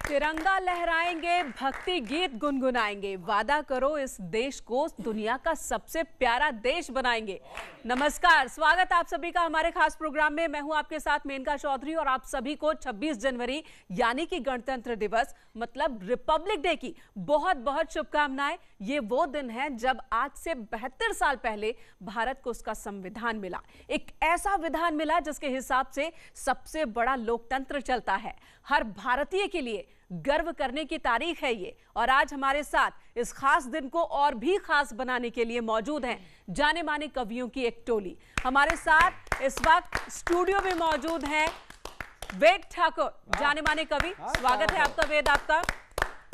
तिरंगा लहराएंगे, भक्ति गीत गुनगुनाएंगे, वादा करो इस देश को दुनिया का सबसे प्यारा देश बनाएंगे। नमस्कार, स्वागत आप सभी का हमारे खास प्रोग्राम में। मैं हूं आपके साथ मेनका चौधरी और आप सभी को 26 जनवरी यानी कि गणतंत्र दिवस मतलब रिपब्लिक डे की बहुत बहुत शुभकामनाएं। ये वो दिन है जब आज से 72 साल पहले भारत को उसका संविधान मिला। एक ऐसा विधान मिला जिसके हिसाब से सबसे बड़ा लोकतंत्र चलता है। हर भारतीय के लिए गर्व करने की तारीख है ये। और आज हमारे साथ इस खास दिन को और भी खास बनाने के लिए मौजूद हैं जाने माने कवियों की एक टोली। हमारे साथ इस वक्त स्टूडियो में मौजूद हैं वेद ठाकुर, जाने माने कवि। स्वागत है आपका वेद। आपका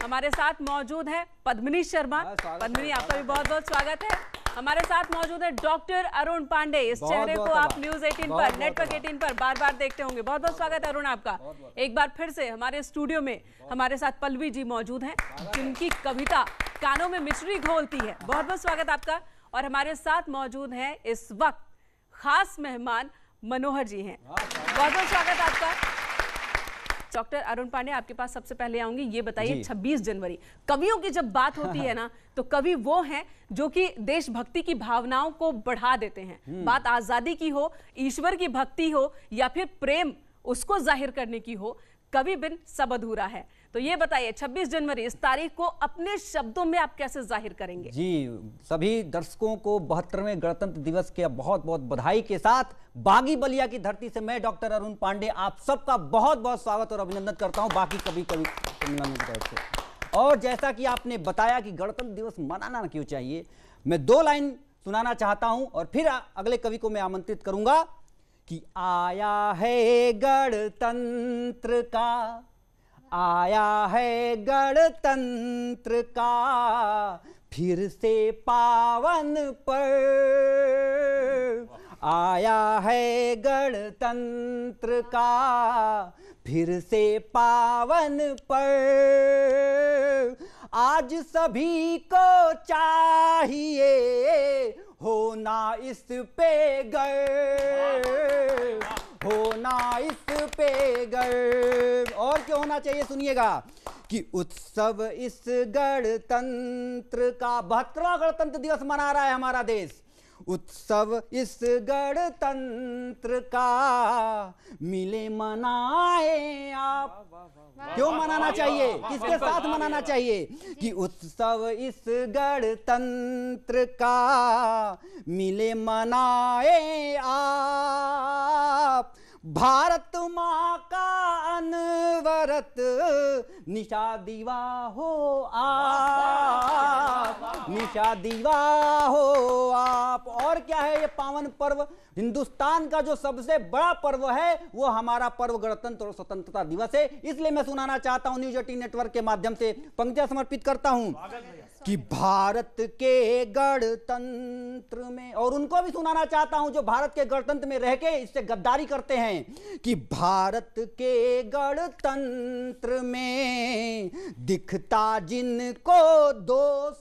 हमारे साथ मौजूद है पद्मिनी शर्मा। पद्मिनी, आपका भी बहुत बहुत स्वागत है। हमारे साथ मौजूद है डॉक्टर अरुण पांडे। इस चेहरे को आप न्यूज 18 पर, नेटवर्क 18 पर बार बार देखते होंगे। बहुत बहुत स्वागत है अरुण आपका। एक बार फिर से हमारे स्टूडियो में हमारे साथ पल्लवी जी मौजूद हैं, जिनकी कविता कानों में मिश्री घोलती है। बहुत बहुत स्वागत आपका। और हमारे साथ मौजूद है इस वक्त खास मेहमान मनोहर जी हैं। बहुत बहुत स्वागत आपका। डॉक्टर अरुण पांडे, आपके पास सबसे पहले आऊंगी। ये बताइए, 26 जनवरी कवियों की जब बात होती है ना, तो कवि वो हैं जो कि देशभक्ति की भावनाओं को बढ़ा देते हैं। बात आजादी की हो, ईश्वर की भक्ति हो या फिर प्रेम उसको जाहिर करने की हो, कवि बिन सब अधूरा है। तो ये बताइए, 26 जनवरी इस तारीख को अपने शब्दों में आप कैसे जाहिर करेंगे? जी, सभी दर्शकों को 72वें गणतंत्र दिवस के बहुत बहुत बधाई के साथ बागी बलिया की धरती से मैं डॉक्टर अरुण पांडे आप सबका बहुत बहुत स्वागत और अभिनंदन करता हूं बाकी कवि सम्मेलन की तरफ से। और जैसा कि आपने बताया कि गणतंत्र दिवस मनाना क्यों चाहिए, मैं 2 लाइन सुनाना चाहता हूं और फिर अगले कवि को मैं आमंत्रित करूंगा कि आया है गणतंत्र का, आया है गणतंत्र का फिर से पावन पर्व, आया है गणतंत्र का फिर से पावन पर्व। आज सभी को चाहिए होना इस पे गर्व, होना इस पे गर्व। और क्या होना चाहिए सुनिएगा कि उत्सव इस गणतंत्र का 72वां गणतंत्र दिवस मना रहा है हमारा देश। उत्सव इस गणतंत्र का मिले मनाए आप। क्यों मनाना चाहिए, किसके साथ मनाना चाहिए कि उत्सव इस गणतंत्र का मिले मनाए आप। भारत माँ का अनवरत निशा दीवा हो आप, निशा दीवा हो आप। और क्या है ये पावन पर्व? हिंदुस्तान का जो सबसे बड़ा पर्व है वो हमारा पर्व गणतंत्र और स्वतंत्रता दिवस है। इसलिए मैं सुनाना चाहता हूं न्यूज 18 नेटवर्क के माध्यम से, पंक्तियां समर्पित करता हूं कि भारत के गणतंत्र में, और उनको भी सुनाना चाहता हूं जो भारत के गणतंत्र में रह के इससे गद्दारी करते हैं, कि भारत के गणतंत्र में दिखता जिनको दोष,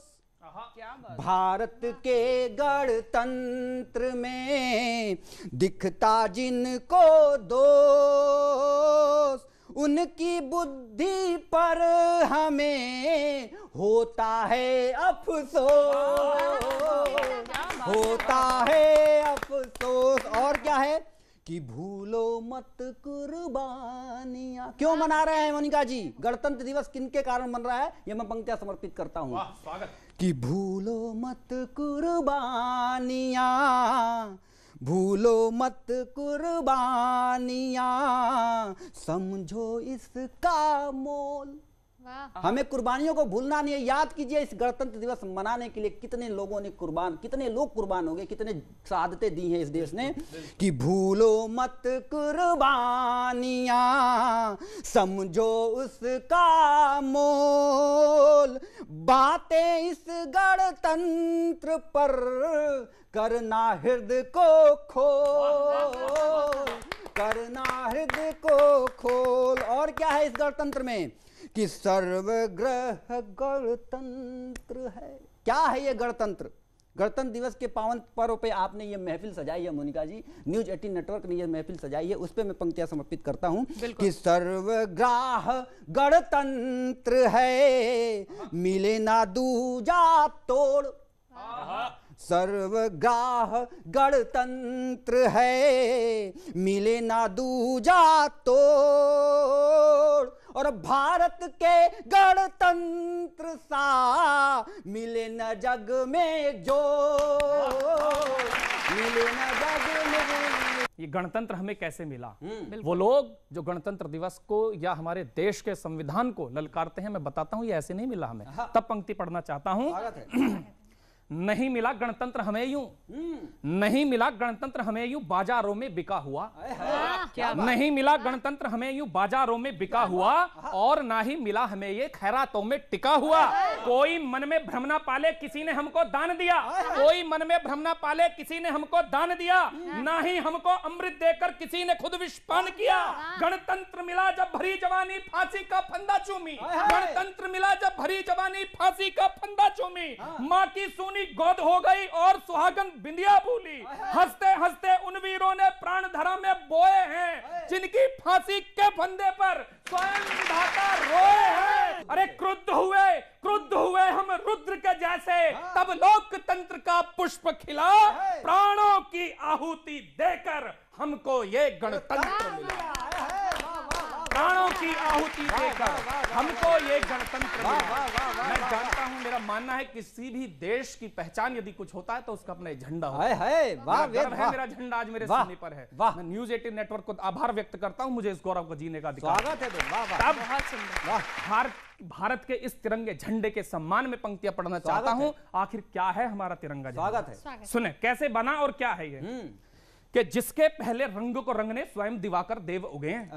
भारत के गणतंत्र में दिखता जिनको दोष, उनकी बुद्धि पर हमें होता है अफसोस, होता है अफसोस। और क्या है कि भूलो मत कुर्बानियां। क्यों मना रहे हैं मोनिका जी गणतंत्र दिवस, किनके कारण मन रहा है, ये मैं पंक्तियां समर्पित करता हूं कि भूलो मत कुर्बानियां, भूलो मत कुर्बानियां, समझो इसका मोल। हमें कुर्बानियों को भूलना नहीं है। याद कीजिए इस गणतंत्र दिवस मनाने के लिए कितने लोगों ने कितने लोग कुर्बान हो गए, कितने शहादतें दी हैं इस देश ने। कि भूलो मत कुर्बानियां, समझो उसका मोल। बातें इस गणतंत्र पर करना हृदय को खोल, करना हृदय को खोल। और क्या है इस गणतंत्र में कि सर्वग्रह गणतंत्र है। क्या है ये गणतंत्र? गणतंत्र दिवस के पावन पर्व पे आपने ये महफिल सजाई है मोनिका जी, न्यूज 18 नेटवर्क ने ये महफिल सजाई है, उस पे मैं पंक्तियां समर्पित करता हूं कि सर्वग्राह गणतंत्र है, मिले ना दूजा तोड़। सर्वग्राह गणतंत्र है, मिले ना दूजा तोड़, और भारत के गणतंत्र सा मिले न जग में जो, मिले न जग में। ये गणतंत्र हमें कैसे मिला? वो लोग जो गणतंत्र दिवस को या हमारे देश के संविधान को ललकारते हैं, मैं बताता हूं ये ऐसे नहीं मिला हमें। तब पंक्ति पढ़ना चाहता हूं। नहीं मिला गणतंत्र हमें यूं, नहीं मिला गणतंत्र हमें यूं बाजारों में बिका हुआ, नहीं मिला गणतंत्र हमें यूं बाजारों में बिका हुआ, और ना ही मिला हमें ये खैरातों में टिका हुआ। कोई मन में भ्रम ना पाले किसी ने हमको दान दिया, कोई मन में भ्रम ना पाले किसी ने हमको दान दिया, ना ही हमको अमृत देकर किसी ने खुद विषपान किया। गणतंत्र मिला जब भरी जवानी फांसी का फंदा चूमी, गणतंत्र मिला जब भरी जवानी फांसी का फंदा चूमी, माँ की सोनी गोद हो गई और सुहागन बिंदिया भूली। हंसते हंसते उन वीरों ने प्राण धरा में बोए हैं, जिनकी फांसी के फंदे पर स्वयं विधाता रोए हैं। अरे क्रुद्ध हुए हम रुद्र के जैसे, तब लोकतंत्र का पुष्प खिला, प्राणों की आहुति देकर हमको ये गणतंत्र मिला। प्राणों की आहुति देकर हमको ये गणतंत्र मिला। मैं जानता हूं, मेरा मानना है किसी भी देश की पहचान यदि कुछ होता है तो उसका अपना झंडा होता है। गर्व है, मेरा झंडा आज मेरे सीने पर है। मैं न्यूज 18 नेटवर्क को आभार व्यक्त करता हूं, मुझे इस गौरव को जीने का अधिकार। स्वागत है। भारत के इस तिरंगे झंडे के सम्मान में पंक्तियां पढ़ना चाहता हूं। आखिर क्या है हमारा तिरंगा झंडा? स्वागत है। सुने कैसे बना और क्या है ये, कि जिसके पहले रंग को रंगने स्वयं दिवाकर देव उगे हैं।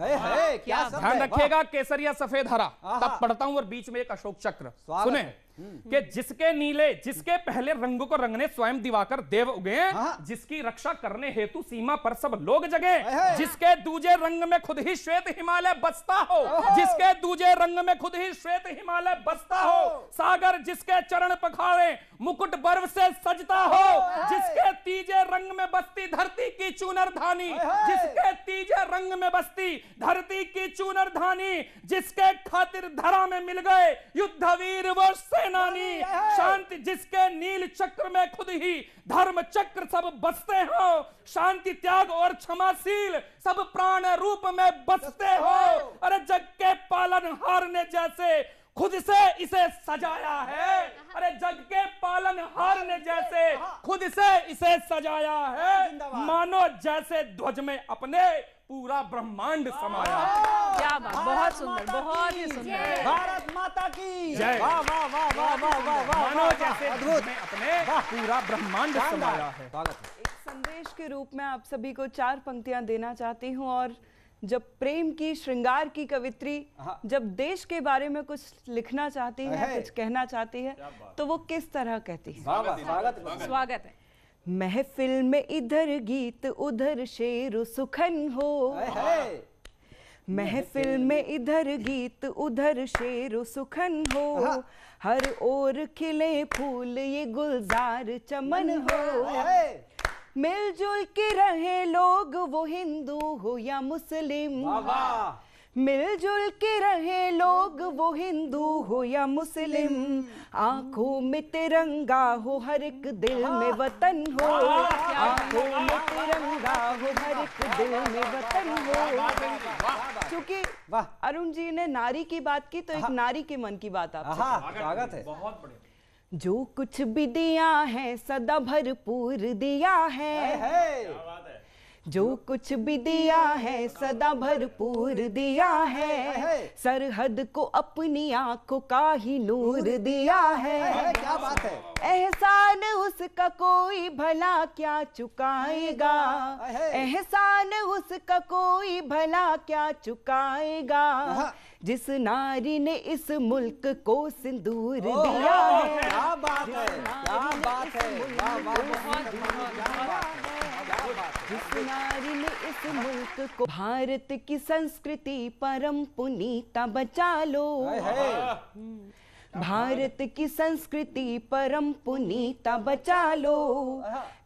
ध्यान रखिएगा, केसरिया सफेद हरा, तब पढ़ता हूं, और बीच में एक अशोक चक्र। सुने कि जिसके पहले रंग को रंगने स्वयं दिवाकर देव उगे, जिसकी रक्षा करने हेतु सीमा पर सब लोग जगे, जिसके दूजे रंग में खुद ही श्वेत हिमालय बसता हो, जिसके दूजे रंग में खुद ही श्वेत हिमालय बसता हो, सागर जिसके चरण पखारे मुकुट बर्फ से सजता हो, जिसके तीजे रंग में बसती धरती की चूनर धानी, जिसके तीजे रंग में बसती धरती की चूनर धानी, जिसके खातिर धरा में मिल गए युद्धवीर वो सेनानी, शांति जिसके नील चक्र में खुद ही धर्म चक्र सब बसते हो, शांति त्याग और क्षमाशील सब प्राण रूप में बसते हो। अरे जग के पालनहार ने जैसे खुद से इसे सजाया है, अरे जग के पालनहार ने जैसे खुद से इसे सजाया है, मानो जैसे ध्वज में अपने पूरा ब्रह्मांड समाया। क्या बात, बहुत सुंदर, बहुत ही सुंदर। भारत माता की जय। वाह वाह वाह वाह वाह वाह वाह, मानो जैसे ध्वज में अपने पूरा ब्रह्मांड समाया है। एक संदेश के रूप में आप सभी को 4 पंक्तियां देना चाहती हूं, और जब प्रेम की श्रृंगार की कवित्री जब देश के बारे में कुछ लिखना चाहती है, कुछ कहना चाहती है, तो वो किस तरह कहती है? स्वागत है। महफिल में इधर गीत उधर शेर सुखन हो, महफिल में इधर गीत उधर शेर सुखन हो, हर ओर खिले फूल ये गुलजार चमन हो, मिलजुल के रहे लोग वो हिंदू हो या मुस्लिम, मिलजुल के रहे लोग वो हिंदू हो या मुस्लिम, आंखों में तिरंगा हो हर एक दिल में वतन हो, आंखों में तिरंगा हो हर एक दिल में वतन हो। क्योंकि अरुण जी ने नारी की बात की, तो एक नारी के मन की बात आपसे। स्वागत है। बहुत बढ़िया। जो कुछ भी दिया है सदा भरपूर दिया है, जो कुछ भी दिया है सदा भरपूर दिया है, सरहद को अपनी आंखों का ही नूर दिया है। क्या बात है। एहसान उसका कोई भला क्या चुकाएगा, एहसान उसका कोई भला क्या चुकाएगा, जिस नारी ने इस मुल्क को सिंदूर दिया है। क्या बात है, क्या बात है, जिस नारी ने इस मुल्क को, भारत की संस्कृति परम पुनीता बचा लो, भारत की संस्कृति परम पुनीता बचा लो,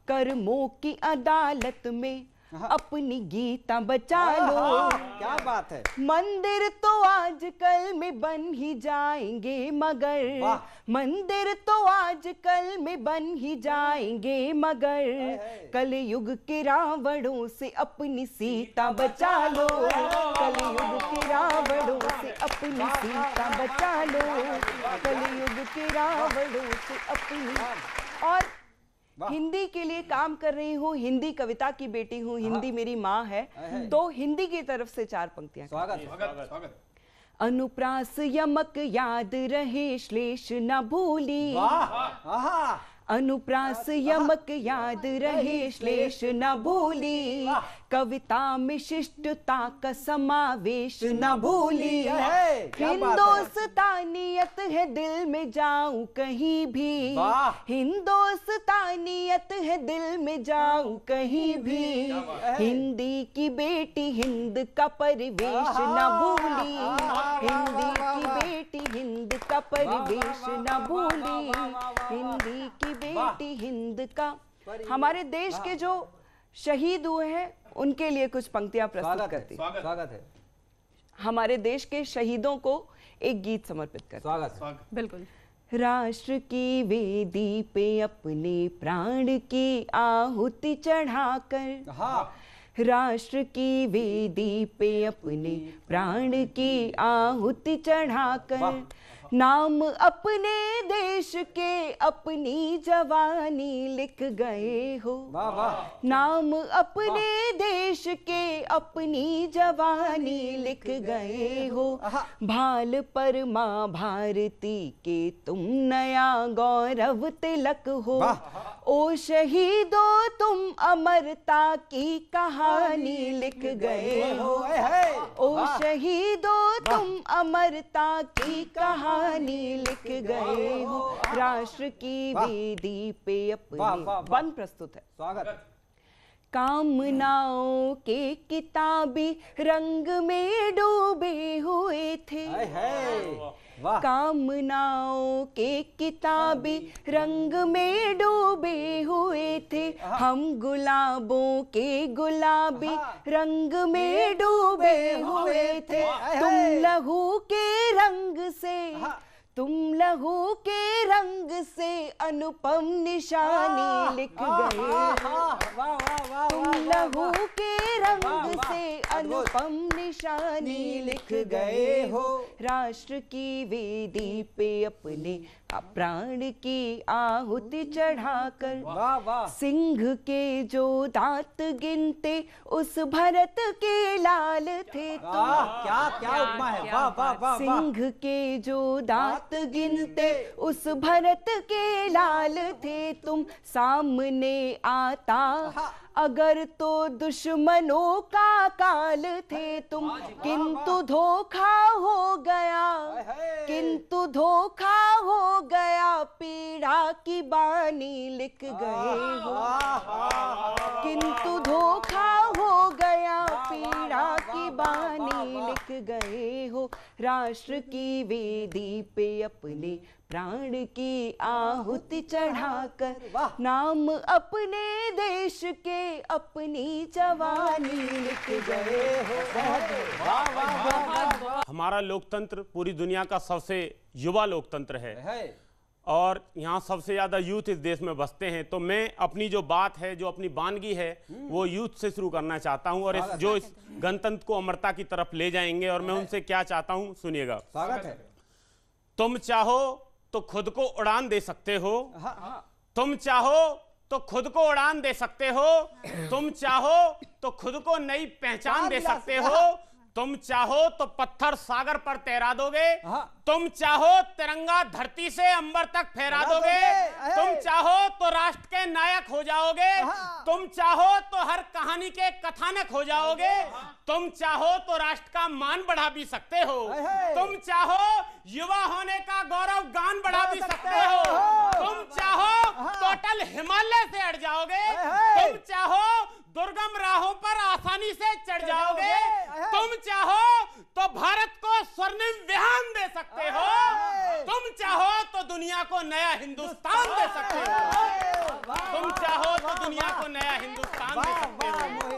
कर्मों की अदालत में अपनी गीता बचा लो। क्या बात है। मंदिर तो आजकल में बन ही जाएंगे मगर, मंदिर तो आजकल में बन ही जाएंगे मगर, कलयुग के रावणों से अपनी सीता बचा लो, कलयुग के रावणों से अपनी सीता बचा लो, कलयुग के रावणों से अपनी। और हिंदी के लिए काम कर रही हूँ, हिंदी कविता की बेटी हूँ, हिंदी मेरी माँ है, तो हिंदी की तरफ से 4 पंक्तियां। स्वागत। अनुप्रास यमक याद रहे श्लेष न भूली, अनुप्रास यमक याद रहे श्लेष न भूली, कविता में शिष्टता का समावेश न भूली, हिंदुस्तानियत है दिल में जाऊं कहीं भी, हिंदुस्तानियत है दिल में जाऊं कहीं भी, हिंदी की बेटी हिंद का परिवेश न भूली, हिंदी की बेटी हिंद का परिवेश न भूली, हिंदी की बेटी हिंद का। हमारे देश के जो शहीद हुए हैं उनके लिए कुछ पंक्तियां प्रस्तुत करती। स्वागत है। हमारे देश के शहीदों को एक गीत समर्पित करती। स्वागत। बिल्कुल। राष्ट्र की वेदी पे अपने प्राण की आहुति चढ़ाकर, राष्ट्र की वेदी पे अपने प्राण की आहुति चढ़ाकर, नाम अपने देश के अपनी जवानी लिख गए हो, नाम अपने देश के अपनी जवानी लिख गए हो, भाल पर माँ भारती के तुम नया गौरव तिलक हो, ओ शहीदों तुम अमरता की कहानी लिख गए हो, ओ शहीदों तुम अमरता की कहानी लिख गए हो, राष्ट्र की वेदी पे अपने। वन प्रस्तुत है। स्वागत। कामनाओं के किताबी रंग में डूबे हुए थे, कामनाओं के किताबी रंग में डूबे हुए थे, हम गुलाबों के गुलाबी रंग में डूबे हुए थे, तुम लहू के रंग से, तुम लहू के रंग से अनुपम निशानी लिख गए हो, तुम लहू के रंग से अनुपम निशानी लिख गए हो, राष्ट्र की वेदी पे अपने प्राण की आहुति चढ़ाकर, सिंह के जो दांत गिनते उस भरत के लाल थे तुम। क्या उपमा है। वाह वाह वाह। सिंह के जो दांत गिनते उस भरत के लाल थे तुम, सामने आता अगर तो दुश्मनों का काल थे तुम, किंतु धोखा हो गया, किंतु धोखा हो गया, पीड़ा की बानी लिख गए हो, किंतु धोखा हो गया, पीड़ा की बानी लिख गए हो, राष्ट्र की वेदी पे अपने प्राण की आहुति चढ़ाकर, नाम अपने देश के अपनी जवानी लिख गए हो। हमारा लोकतंत्र पूरी दुनिया का सबसे युवा लोकतंत्र है और यहाँ सबसे ज्यादा यूथ इस देश में बसते हैं, तो मैं अपनी जो बात है, जो अपनी वानगी है, वो यूथ से शुरू करना चाहता हूँ और इस गणतंत्र को अमरता की तरफ ले जाएंगे। और मैं उनसे क्या चाहता हूँ, सुनिएगा। स्वागत है। तुम चाहो तो खुद को उड़ान दे सकते हो, तुम चाहो तो खुद को उड़ान दे सकते हो, तुम चाहो तो खुद को नई पहचान दे सकते हो, तुम चाहो तो पत्थर सागर पर तैरा दोगे, तुम चाहो तिरंगा धरती से अंबर तक फहरा दोगे, तुम चाहो तो राष्ट्र के नायक हो जाओगे, तुम चाहो तो हर कहानी के कथानक हो जाओगे, तुम चाहो तो राष्ट्र का मान बढ़ा भी सकते हो, तुम चाहो युवा होने का गौरव गान बढ़ा भी सकते हो, तुम चाहो तो अटल हिमालय से अड़ जाओगे, तुम चाहो दुर्गम राहों पर आसानी से चढ़ जाओगे, तुम चाहो तो भारत को स्वर्णिम विहान दे सकते हो, तुम चाहो तो दुनिया को नया हिंदुस्तान दे सकते हो, तुम चाहो तो दुनिया को नया हिंदुस्तान दे सकते हो,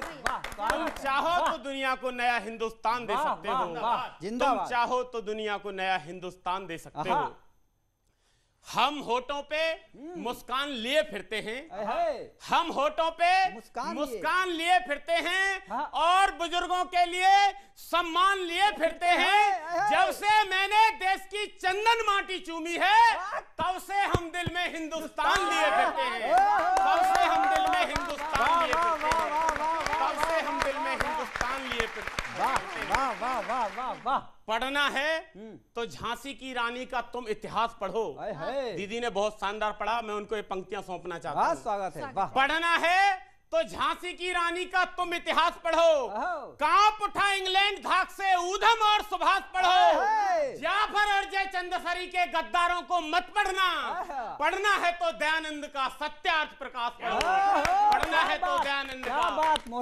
तुम चाहो तो दुनिया को नया हिंदुस्तान दे सकते हो, तुम चाहो तो दुनिया को नया हिंदुस्तान दे सकते हो। हम होठों पे मुस्कान लिए फिरते हैं, हम होठों पे मुस्कान लिए फिरते हैं और बुजुर्गों के लिए सम्मान लिए फिरते हैं। जब से मैंने देश की चंदन माटी चूमी है, तब से हम दिल में हिंदुस्तान लिए फिरते हैं, तब से हम दिल में हिंदुस्तान लिए फिरते हैं, तब से हम दिल में हिंदुस्तान लिए फिरते हैं। वाह वाह वाह वाह वाह। पढ़ना है तो झांसी की रानी का तुम इतिहास पढ़ो। दीदी ने बहुत शानदार पढ़ा, मैं उनको ये पंक्तियां सौंपना चाहता हूं। स्वागत है। वाह। पढ़ना है तो झांसी की रानी का तुम इतिहास पढ़ो, कांप उठा इंग्लैंड धाक से ऊधम और सुभाष पढ़ो, जाफर और जयचंद सरी के गद्दारों को मत पढ़ना। पढ़ना है तो दयानंद का सत्यार्थ प्रकाश पढ़ो, पढ़ना है तो दयानंद का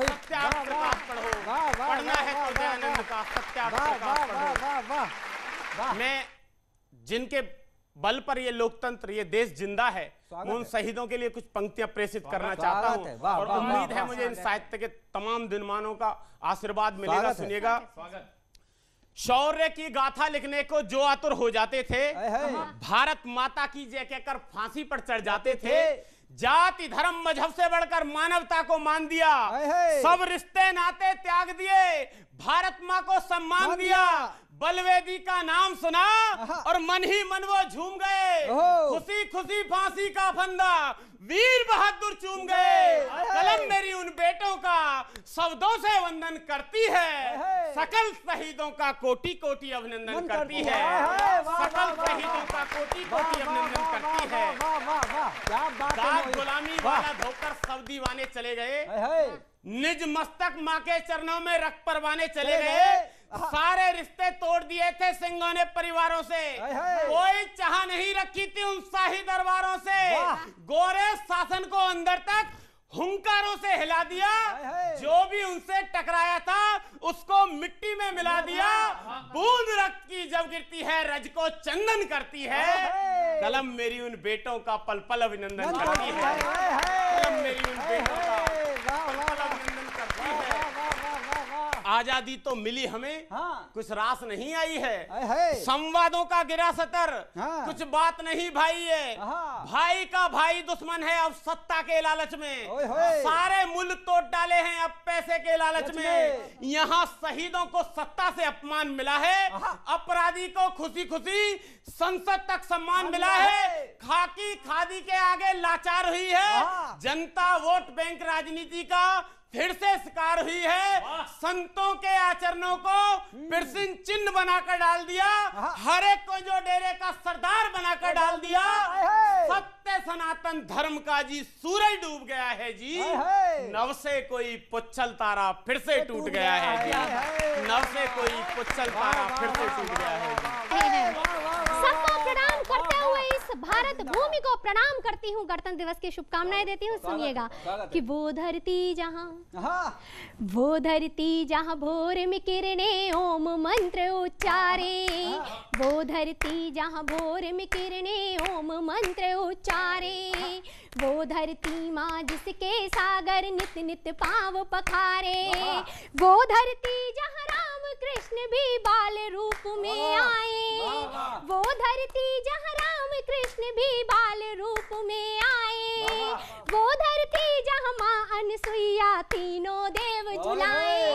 सत्यार्थ प्रकाश पढ़ो, पढ़ना है तो दयानंद का सत्यार्थ प्रकाश पढ़ो। मैं जिनके बल पर ये लोकतंत्र, ये देश जिंदा है, मैं उन शहीदों के लिए कुछ पंक्तियां प्रेषित करना चाहता हूं और उम्मीद है मुझे इन साहित्य के तमाम दिनमानों का आशीर्वाद मिलेगा। सुनिएगा। शौर्य की गाथा लिखने को जो आतुर हो जाते थे, भारत माता की जय कहकर फांसी पर चढ़ जाते थे, जाति धर्म मजहब से बढ़कर मानवता को मान दिया, सब रिश्ते नाते त्याग दिए, भारत माँ को सम्मान दिया, बलवेदी का नाम सुना और मन ही मन वो झूम गए, खुशी खुशी फांसी का फंदा वीर बहादुर चूम गए। कलम मेरी उन बेटों का शब्दों से वंदन करती है, सकल शहीदों का कोटि कोटि अभिनंदन करती है, सकल शहीदों का कोटि कोटि अभिनंदन करती है। दाग गुलामी वाला धोकर सब दीवाने चले गए, निज मस्तक माँ के चरणों में रख परवाने चले गए, सारे रिश्ते तोड़ दिए थे सिंघों ने परिवारों से, कोई चाह नहीं रखी थी उन शाही दरबारों से, गोरे शासन को अंदर तक हुंकारों से हिला दिया, जो भी उनसे टकराया था उसको मिट्टी में मिला दिया, बूंद रक्त की जब गिरती है रज को चंदन करती है, कलम मेरी उन बेटों का पल पल अभिनंदन करती है, कलम मेरी उन बेटों का पल पल अभिनंदन करती है। आजादी तो मिली हमें, कुछ रास नहीं आई है, संवादों का गिरा सतर, कुछ बात नहीं भाई है, भाई का भाई दुश्मन है अब सत्ता के लालच में, सारे मुल्क तोड़ डाले हैं अब पैसे के लालच में, यहाँ शहीदों को सत्ता से अपमान मिला है, अपराधी को खुशी खुशी संसद तक सम्मान मिला है, खाकी खादी के आगे लाचार हुई है, जनता वोट बैंक राजनीति का फिर से शिकार हुई है, संतों के आचरणों को पिरसिन चिन्ह बनाकर डाल दिया, हर एक को जो डेरे का सरदार बनाकर डाल दिया, सत्य सनातन धर्म का जी सूरज डूब गया है जी, नव से कोई पुच्छल तारा फिर से टूट गया है जी, नव से कोई पुच्छल तारा फिर से टूट गया है जी। सबको प्रणाम करते हुए इस भारत भूमि को प्रणाम करती हूँ, गणतंत्र दिवस की शुभकामनाएं देती हूँ। सुनिएगा कि वो धरती जहाँ भोर में किरणें ओम मंत्र उच्चारे, वो धरती जहाँ भोर में किरणें ओम मंत्र उच्चारे, वो धरती माँ जिसके सागर नित नित पांव पखारे, वो धरती जहाँ राम कृष्ण भी बाल रूप में आए, वो धरती जहाँ राम कृष्ण भी बाल रूप में आए, वो धरती जहाँ माँ अनसुईया तीनों देव झुलाए,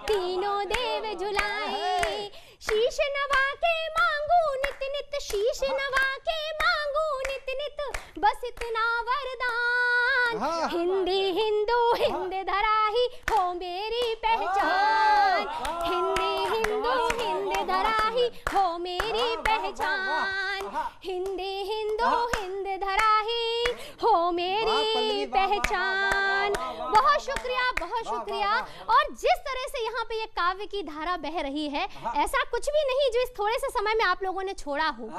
तीनों देव झुलाए, शीश नवा के मांगू नित नित, शीश नवा के मांगू नित नित, बस इतना वरदान, हिंदी हिंदू हिंद धराही हो मेरी पहचान, हिंदी हिंदू हिंद धराही हो मेरी पहचान, हिंदी हिंदू हिंद धराही हो मेरी पहचान। बहुत शुक्रिया, बहुत शुक्रिया। और जिस तरह से यहाँ पे ये काव्य की धारा बह रही है, ऐसा कुछ भी नहीं जो इस थोड़े से समय में आप लोगों ने छोड़ा हो।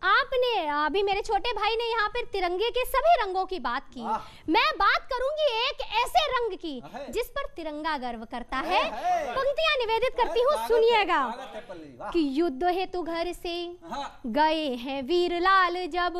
आपने अभी मेरे छोटे भाई ने यहाँ पर तिरंगे के सभी रंगों की बात की। मैं बात करूंगी एक ऐसे रंग की जिस पर तिरंगा गर्व करता है। पंक्तियां निवेदित करती हूँ, सुनिएगा कि युद्ध हेतु घर से गए हैं वीर लाल, जब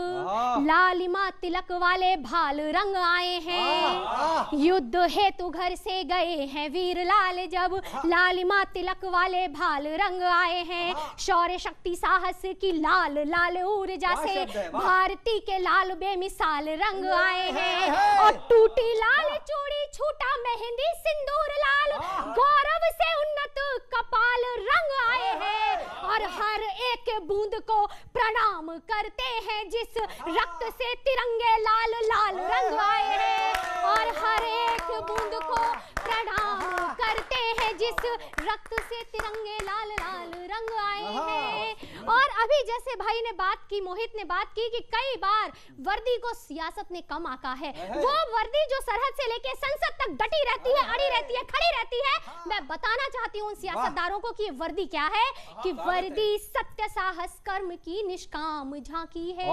लालिमा तिलक वाले भाल रंग आए हैं। युद्ध हेतु घर से गए हैं वीर लाल, जब लालिमा तिलक वाले भाल रंग आए हैं। शौर्य शक्ति साहस की लाल लाल ऊर्जा से भारती के लाल बेमिसाल रंग आए हैं। और टूटी लाल चूड़ी छूटा मेहंदी सिंदूर लाल, गौरव से उन्नत कपाल रंग आए हैं। और हर एक बूंद को प्रणाम करते हैं जिस रक्त से तिरंगे लाल लाल रंग आए हैं। और हर एक बूंद को प्रणाम करते हैं जिस रक्त से तिरंगे लाल लाल रंग आए हैं। और अभी जैसे भाई ने बात की, मोहित ने बात की कि कई बार वर्दी को सियासत ने कम आंका है। वो वर्दी जो सरहद से लेके संसद तक डटी रहती है, अड़ी रहती है, खड़ी रहती है। मैं बताना चाहती हूँ उन सियासतदारों को कि ये वर्दी क्या है, कि वर्दी सत्य साहस कर्म की निष्काम झांकी है।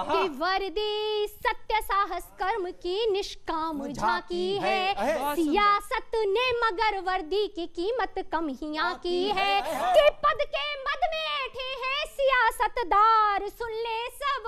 कि वर्दी सत्य साहस कर्म की निष्काम झांकी है। सियासत ने मगर वर्दी की कीमत कम ही आंकी है। कि पद के मद में बैठे हैं सियासतदार, सुन ले सब।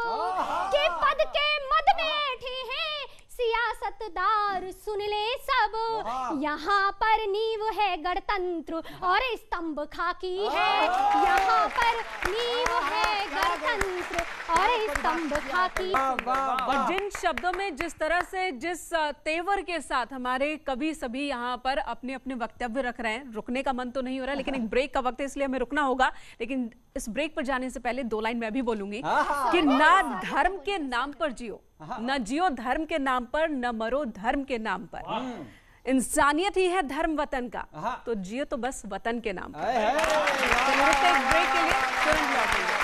के पद के मद में बैठे हैं सियासतदार, सुन ले सब। यहाँ पर नींव है गणतंत्र और स्तंभ खाकी है। यहाँ पर नींव है गणतंत्र और स्तंभ खाकी। और जिन शब्दों में जिस तरह से, जिस तेवर के साथ हमारे कवि सभी यहाँ पर अपने अपने वक्तव्य रख रहे हैं, रुकने का मन तो नहीं हो रहा, लेकिन एक ब्रेक का वक्त है इसलिए हमें रुकना होगा। लेकिन इस ब्रेक पर जाने से पहले 2 लाइन मैं भी बोलूंगी कि ना धर्म के नाम पर जियो, न जियो धर्म के नाम पर, न मरो धर्म के नाम पर। इंसानियत ही है धर्म वतन का, तो जियो तो बस वतन के नाम पर। चलो रुकते हैं ब्रेक के लिए, तुरंत लौटेंगे।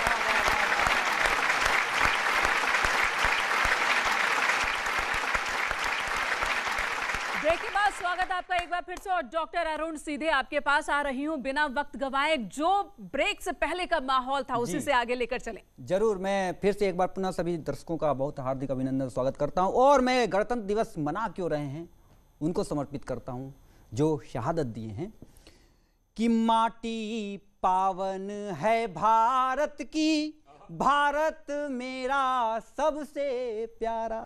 ब्रेक के बाद स्वागत आपका एक बार फिर से। और डॉक्टर अरुण, सीधे आपके पास आ रही हूं बिना वक्त गवाए। जो ब्रेक से पहले का माहौल था उसी से आगे लेकर चलें। जरूर, मैं फिर से एक बार पुनः सभी दर्शकों का बहुत हार्दिक अभिनंदन स्वागत करता हूं। और मैं गणतंत्र दिवस मना क्यों रहे हैं उनको समर्पित करता हूं जो शहादत दिए हैं। कि माटी पावन है भारत की, भारत मेरा सबसे प्यारा।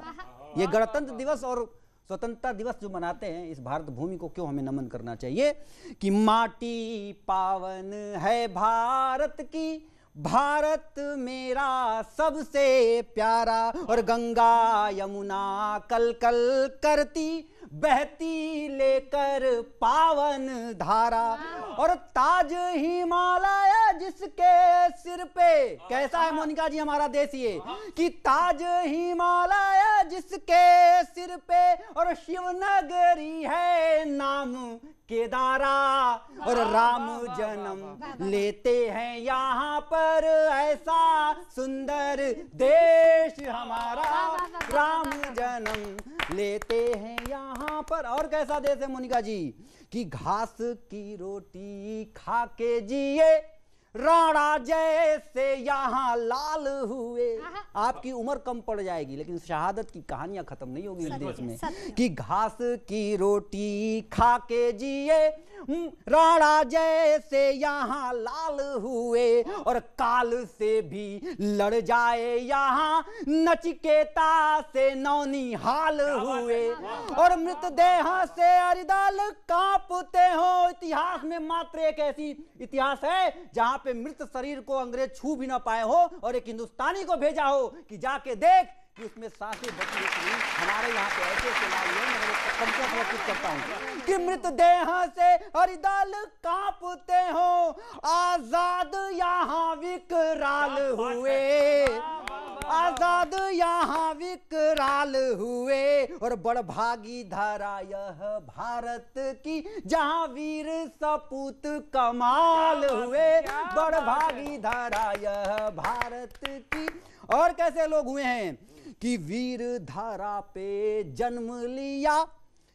ये गणतंत्र दिवस और स्वतंत्रता दिवस जो मनाते हैं, इस भारत भूमि को क्यों हमें नमन करना चाहिए। कि माटी पावन है भारत की, भारत मेरा सबसे प्यारा। और गंगा यमुना कल कल करती, बहती लेकर पावन धारा। और ताज हिमालय जिसके सिर पे, कैसा है मोनिका जी हमारा देश ये, कि ताज हिमालय जिसके सिर पे। और शिवनगरी है नाम केदारा। और राम जन्म लेते हैं यहाँ पर, ऐसा सुंदर देश हमारा। राम जन्म लेते हैं यहाँ पर। और कैसा देश है मोनिका जी, कि घास की रोटी खा के जिए, राणा जैसे यहाँ लाल हुए। आपकी उम्र कम पड़ जाएगी लेकिन शहादत की कहानियां खत्म नहीं होगी इस देश में। कि घास की रोटी खा के जिए, राणा जैसे यहाँ लाल हुए। और काल से भी लड़ जाए यहाँ, नचिकेता से नौनिहाल हुए। और मृतदेह से अरिदल कांपते हो। इतिहास में मात्र एक ऐसी इतिहास है जहां पे मृत शरीर को अंग्रेज छू भी ना पाए हो, और एक हिंदुस्तानी को भेजा हो कि जाके देख कि उसमें सांसें बची हुई। हमारे यहाँ पे ऐसे समर्पित करता हूँ कि मृतदेह से हरिदल कांपते हो, आजाद यहाँ विकराल हुए। आजाद यहाँ विकराल हुए। और बड़भागी धारा यह भारत की, जहाँ वीर सपूत कमाल हुए। बड़भागी धारा यह भारत की। और कैसे लोग हुए हैं कि वीर धारा पे जन्म लिया,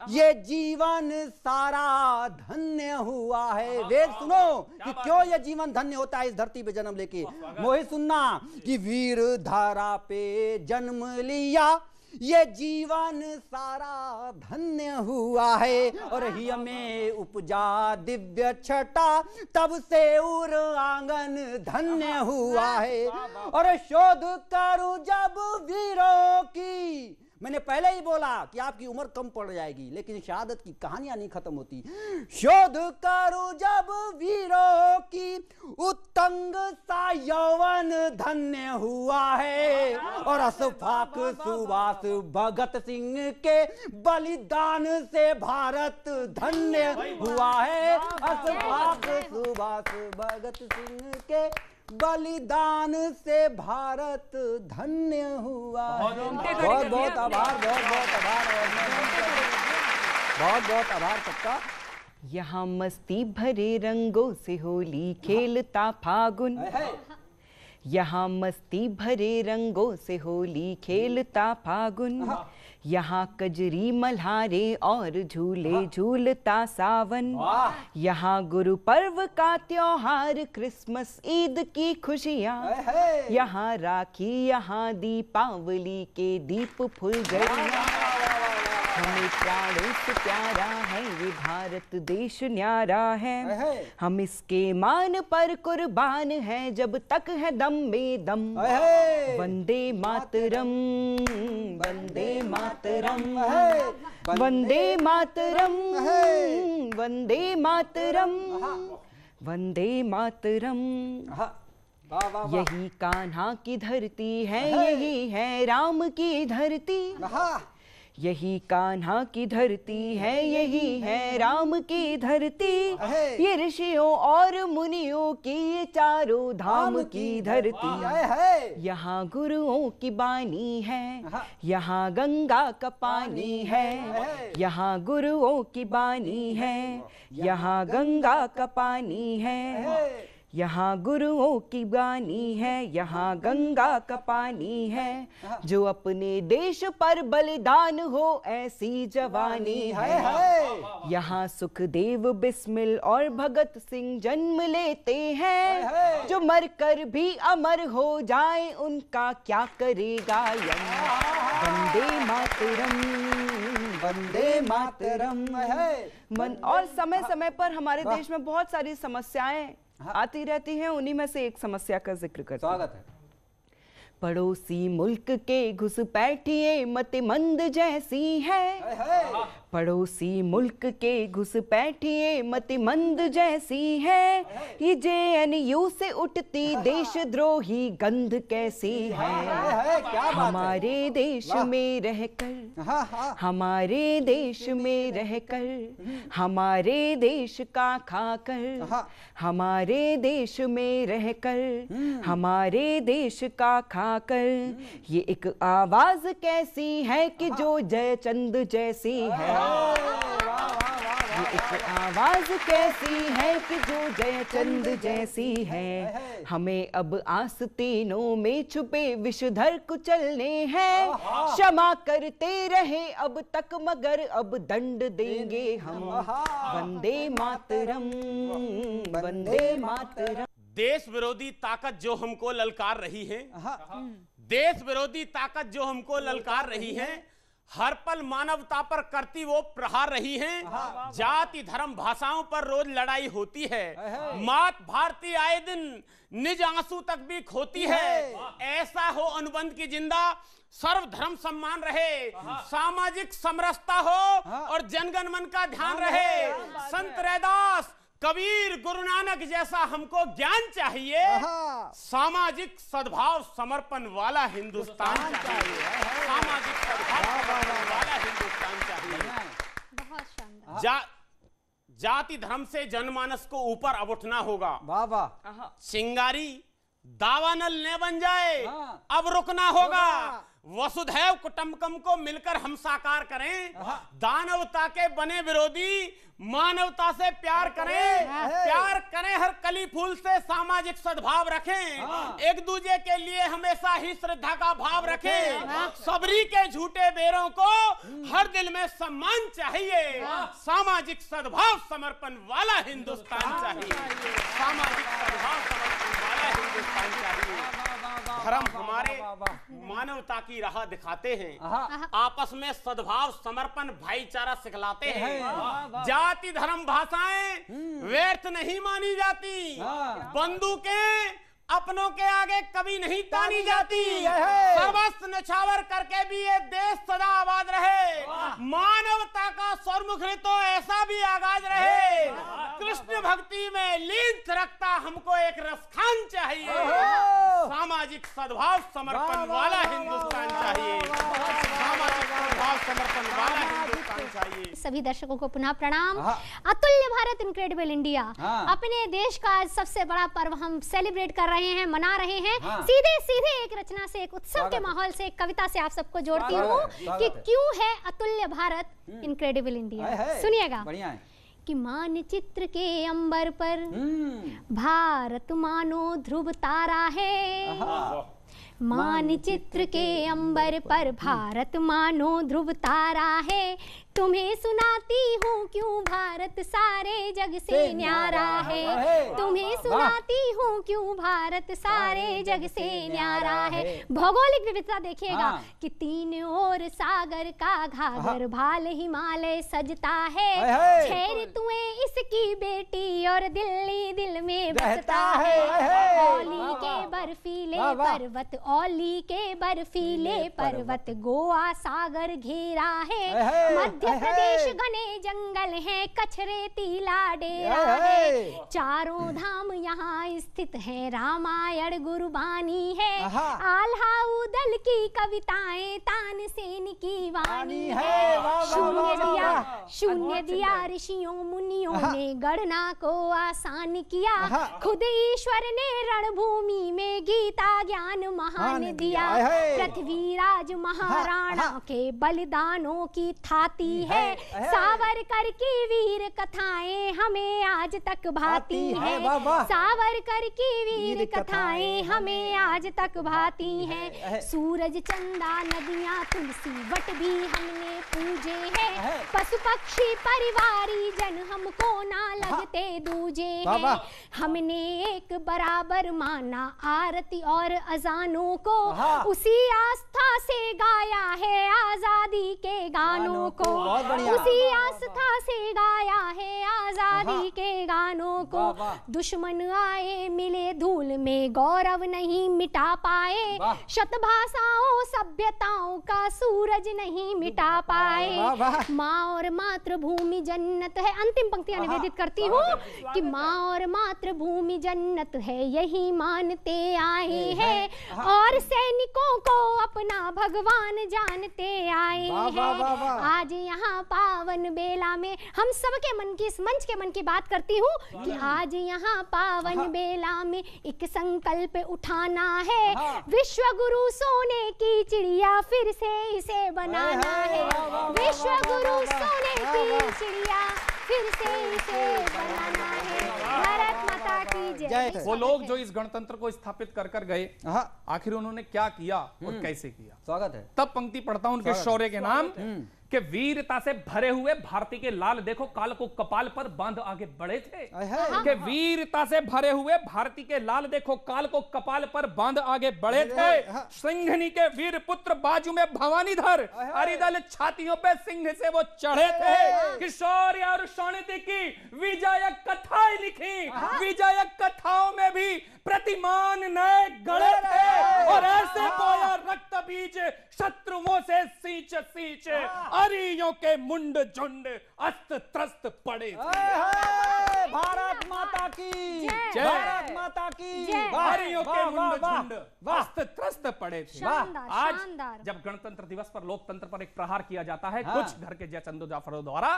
ये जीवन सारा धन्य हुआ है। वेद सुनो कि क्यों ये जीवन धन्य होता है इस धरती पे जन्म लेके। मोहित सुनना कि वीर धारा पे जन्म लिया, ये जीवन सारा धन्य हुआ है। और ही में उपजा दिव्य छटा, तब से उर आंगन धन्य हुआ है। और शोध करूं जब वीरों की, मैंने पहले ही बोला कि आपकी उम्र कम पड़ जाएगी, लेकिन शहादत की कहानियां नहीं खत्म होती। शोध करूं जब वीरों की, उत्तंग सा यौवन धन्य हुआ है। और अशफाक सुभाष भगत सिंह के बलिदान से भारत धन्य हुआ है। अशफाक सुभाष भगत सिंह के बलिदान से भारत धन्य हुआ। बहुत बहुत आभार, बहुत बहुत आभार, बहुत बहुत आभार सबका। यहाँ मस्ती भरे रंगों से होली खेलता फागुन, यहाँ मस्ती भरे रंगों से होली खेलता फागुन। यहाँ कजरी मल्हारे और झूले झूलता सावन। यहाँ गुरु पर्व का त्योहार, क्रिसमस ईद की खुशियाँ। यहाँ राखी, यहाँ दीपावली के दीप फुलझड़ियाँ। हमें प्राणों से प्यारा है ये भारत देश न्यारा है। हम इसके मान पर कुर्बान हैं जब तक है दम में दम। वंदे मातरम, वंदे मातरम, वंदे मातरम, वंदे मातरम, वंदे मातरम। यही कान्हा की धरती है, यही है राम की धरती। यही कान्हा की धरती है, यही है राम की धरती। ये ऋषियों और मुनियों की ये चारों धाम की धरती। यहाँ गुरुओं की बानी है, यहाँ गंगा का पानी है। यहाँ गुरुओं की बानी है, यहाँ गंगा का पानी है। यहाँ गुरुओं की बानी है, यहाँ गंगा का पानी है। जो अपने देश पर बलिदान हो ऐसी जवानी है। यहाँ सुखदेव, बिस्मिल और भगत सिंह जन्म लेते हैं। जो मरकर भी अमर हो जाए उनका क्या करेगा यम। वंदे मातरम, वंदे मातरम मन। और समय समय पर हमारे देश में बहुत सारी समस्याएं आती रहती हैं, उन्हीं में से एक समस्या का जिक्र करते हैं। स्वागत है। पड़ोसी मुल्क के घुसपैठिए मतिमंद जैसी है। पड़ोसी मुल्क के घुसपैठिए मतिमंद जैसी है। ये जेएनयू से उठती देशद्रोही गंध कैसी है। हमारे देश में रहकर, हमारे देश में रहकर, हमारे देश का खाकर, हमारे देश में रहकर, हमारे देश का खाकर। ये एक आवाज कैसी है कि जो जयचंद जैसी है। ये एक आवाज कैसी है कि जो जयचंद जैसी है। हमें अब आस्तीनों में छुपे विषधर कुचलने हैं। क्षमा करते रहे अब तक मगर अब दंड देंगे हम। वंदे मातरम, वंदे मातरम। देश विरोधी ताकत जो हमको ललकार रही है, देश विरोधी ताकत जो हमको ललकार रही है, हर पल मानवता पर करती वो प्रहार रही है। जाति धर्म भाषाओं पर रोज लड़ाई होती है। मात भारती आए दिन निज आंसू तक भी खोती है। ऐसा हो अनुबंध की जिंदा, सर्वधर्म सम्मान रहे, सामाजिक समरसता हो और जनगण मन का ध्यान रहे। संत रैदास, कबीर, गुरु नानक जैसा हमको ज्ञान चाहिए। सामाजिक सद्भाव समर्पण वाला हिंदुस्तान चाहिए। सामाजिक सद्भाव समर्पण वाला हिंदुस्तान चाहिए। बहुत शानदार। जाति धर्म से जनमानस को ऊपर अब उठना होगा। वाह वाह। चिंगारी दावानल न बन जाए, अब रुकना होगा। वसुधैव कुटुंबकम को मिलकर हम साकार करें, दानवता के बने विरोधी मानवता से प्यार करें, हर कली फूल से सामाजिक सद्भाव रखें, एक दूसरे के लिए हमेशा ही श्रद्धा का भाव रखें, सबरी के झूठे बेरों को हर दिल में सम्मान चाहिए, सामाजिक सद्भाव समर्पण वाला हिंदुस्तान चाहिए, सामाजिक सद्भाव समर्पण वाला हिंदुस्तान चाहिए। धर्म हमारे मानवता की राह दिखाते हैं, आपस में सद्भाव समर्पण भाईचारा सिखलाते हैं, जाति धर्म भाषाएं व्यर्थ नहीं मानी जाती, बंदूकें अपनों के आगे कभी नहीं तानी जाती, सर्वस्व न्यौछावर करके भी ये देश सदा आबाद रहे, मानवता का स्वर्मुखरित तो ऐसा भी आगाज रहे, कृष्ण भक्ति में लीन रखता हमको एक रसखान चाहिए, सामाजिक सद्भाव समर्पण वाला हिंदुस्तान चाहिए, सामाजिक सद्भाव समर्पण वाला हिंदुस्तान चाहिए। सभी दर्शकों को पुनः प्रणाम। अतुल्य भारत इनक्रेडिबल इंडिया, अपने देश का आज सबसे बड़ा पर्व हम सेलिब्रेट कर रहे हैं, मना रहे हैं। सीधे सीधे एक रचना से, एक उत्सव के माहौल से, एक कविता से आप सबको जोड़ती हूँ कि क्यों है अतुल्य भारत इनक्रेडिबल इंडिया। सुनिएगा कि मानचित्र के अंबर पर भारत मानो ध्रुव तारा है, मानचित्र के अंबर पर भारत मानो ध्रुव तारा है, तुम्हें सुनाती हूँ क्यों भारत सारे जग से न्यारा है, तुम्हें सुनाती हूँ क्यों भारत सारे जग से न्यारा है। भौगोलिक विविधता देखिएगा कि तीन ओर सागर का घाघर भाल हिमालय सजता है, छह ऋतुएं इसकी बेटी और दिल्ली दिल में बसता है, औली के बर्फीले पर्वत, औली के बर्फीले पर्वत, गोवा सागर घेरा है, मध्य प्रदेश घने जंगल है, कच्छ रेतीला डेरा है, चारों धाम यहाँ स्थित है, रामायण गुरबानी है, आल्हा उदल की कविताएं, तानसेन की वाणी है, शून्य दिया ऋषियों मुनियों ने गणना को आसान किया, खुद ईश्वर ने रणभूमि में गीता ज्ञान महान दिया, पृथ्वीराज महाराणा के बलिदानों की थाती है, सावरकर की वीर कथाएं हमें आज तक भाती है, सावरकर की वीर कथाएं हमें आज तक भाती हैं, सूरज चंदा नदियां तुलसी वट भी हमने पूजे हैं, पशु पक्षी परिवारी जन हमको ना लगते दूजे हैं, हमने एक बराबर माना आरती और अजानों को, उसी आस्था से गाया है आजादी के गानों को, उसी आस्था से गाया है आजादी के गानों को, दुश्मन आए मिले धूल में गौरव नहीं मिटा पाए, शतभाषाओं सभ्यताओं का सूरज नहीं मिटा पाए, माँ और मातृभूमि जन्नत है। अंतिम पंक्तियां निवेदित करती हूँ कि माँ और मातृभूमि जन्नत है, यही मानते आए हैं, और सैनिकों को अपना भगवान जानते आए हैं। आज यहाँ पावन बेला में हम सबके मन की, इस मंच के मन की बात करती हूँ कि आज यहाँ पावन बेला में एक संकल्प उठाना है, विश्व गुरु सोने की चिड़िया फिर से इसे बनाना है, विश्व गुरु सोने की चिड़िया फिर से इसे बनाना है। भारत माता की जय। वो लोग जो इस गणतंत्र को स्थापित कर कर गए, आखिर उन्होंने क्या किया और कैसे किया? स्वागत है। तब पंक्ति पढ़ता हूं उनके शौर्य के नाम कि वीरता से भरे हुए भारती के लाल देखो काल को कपाल पर बांध आगे बढ़े थे, कि वीरता से भरे हुए भारती के लाल देखो काल को कपाल पर बांध आगे बढ़े थे, सिंघनी के वीर पुत्र बाजू में भवानीधर, अरिदल छातियों पे सिंह से वो चढ़े थे, कि शौर्य और शौर्य की विजयक कथाएं लिखी, विजयक कथाओं में भी प्रतिमान नए गढ़े थे, और ऐसे बोया रक्त बीज शत्रुओं से सींच सींच, अरियों के मुंड झुंड अस्त त्रस्त पड़े। भारत माता की जय। भारत माता की जय। अरियों के मुंड झुंड अस्त त्रस्त पड़े थे। शानदार, आज शानदार। जब गणतंत्र दिवस पर लोकतंत्र पर एक प्रहार किया जाता है कुछ घर के जय चंदो जाफरों द्वारा,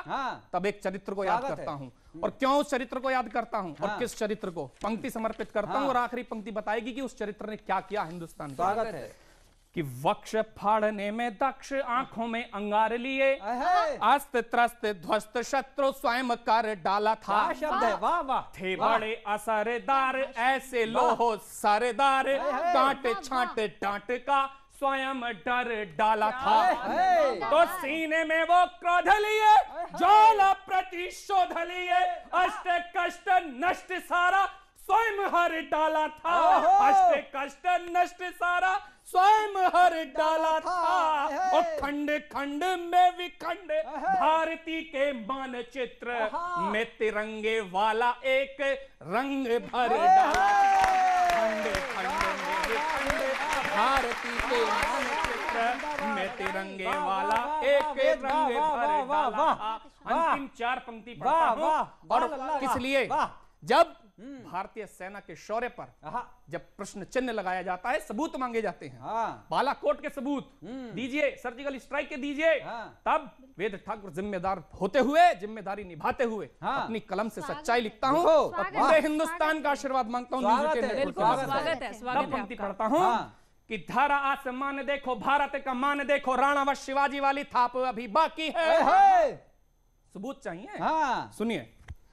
तब एक चरित्र को याद करता हूं। और क्यों उस चरित्र को याद करता हूं और किस चरित्र को? पंक्ति समर्पित करता हूं और आखिरी पंक्ति बताएगी कि उस चरित्र ने क्या किया हिंदुस्तान के। स्वागत है। कि वक्ष फाड़ने में दक्ष आंखों में अंगार लिए, है। अस्त त्रस्त ध्वस्त शत्रु स्वयं कर डाला था। क्या शब्द है, वाह वाह। थे बड़े असरदार ऐसे लोहो सरदार, कांटे छांटे डांट का स्वयं डर डाला था। तो सीने में वो क्रोध लिए, ज्वाला प्रतिशोध लिए, अष्ट कष्ट नष्ट सारा स्वयं हर डाला था। अष्ट कष्ट नष्ट सारा स्वयं हर डाला था। और खंड खंड में विखंड भारती के मानचित्र में तिरंगे वाला एक रंग भर डाला। खंड खंड में विखंड भारती के मानचित्र में तिरंगे वाला एक रंग भर डाला था। अंतिम 4 पंक्ति पढ़ता हूं। और किस लिए? जब भारतीय सेना के शौर्य पर जब प्रश्न चिन्ह लगाया जाता है, सबूत मांगे जाते हैं, बालाकोट के सबूत दीजिए, सर्जिकल स्ट्राइक के दीजिए, तब वेद ठाकुर जिम्मेदार होते हुए, जिम्मेदारी निभाते हुए अपनी कलम से सच्चाई लिखता हूं और पूरे हिंदुस्तान का आशीर्वाद मांगता हूं। स्वागत है, स्वागत है पंक्ति आपका। पढ़ता हूं कि धारा आसमान देखो, भारत का मान देखो, राणा व शिवाजी वाली थाप अभी बाकी है। सबूत चाहिए, सुनिए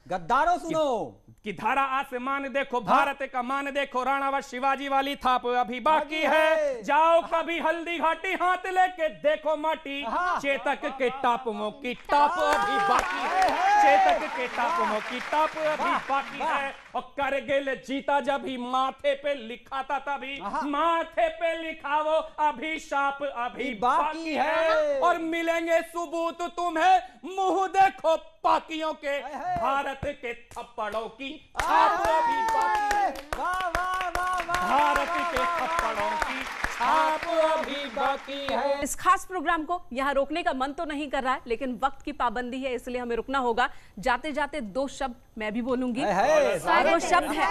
गद्दारों सुनो कि धारा आसमान देखो, भारत का मान देखो, राणा व शिवाजी वाली थाप अभी बाकी है। जाओ कभी हल्दी घाटी हाथ लेके देखो माटी, चेतक के टापुओं की टाप अभी बाकी है। चेतक के टापुओं की टाप अभी बाकी है। और करगिल जीता जब ही माथे पे लिखा था, तभी माथे पे लिखा वो अभिशाप अभी बाकी है। और मिलेंगे सबूत तुम्हें, मुंह देखो पाकियों के, भारत के थप्पड़ों की छाप अभी बाकी है। भारत के थप्पड़ों की छाप अभी बाकी है। इस खास प्रोग्राम को यहाँ रोकने का मन तो नहीं कर रहा है, लेकिन वक्त की पाबंदी है, इसलिए हमें रुकना होगा। जाते जाते 2 शब्द मैं भी बोलूंगी। वो शब्द है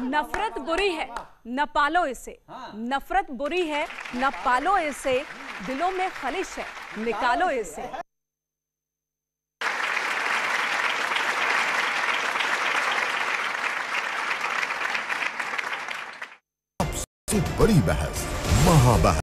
नफरत बुरी है, न पालो इसे। नफरत बुरी है, न पालो इसे, दिलों में खलिश है, निकालो इसे। बड़ी बहस, महाबहस।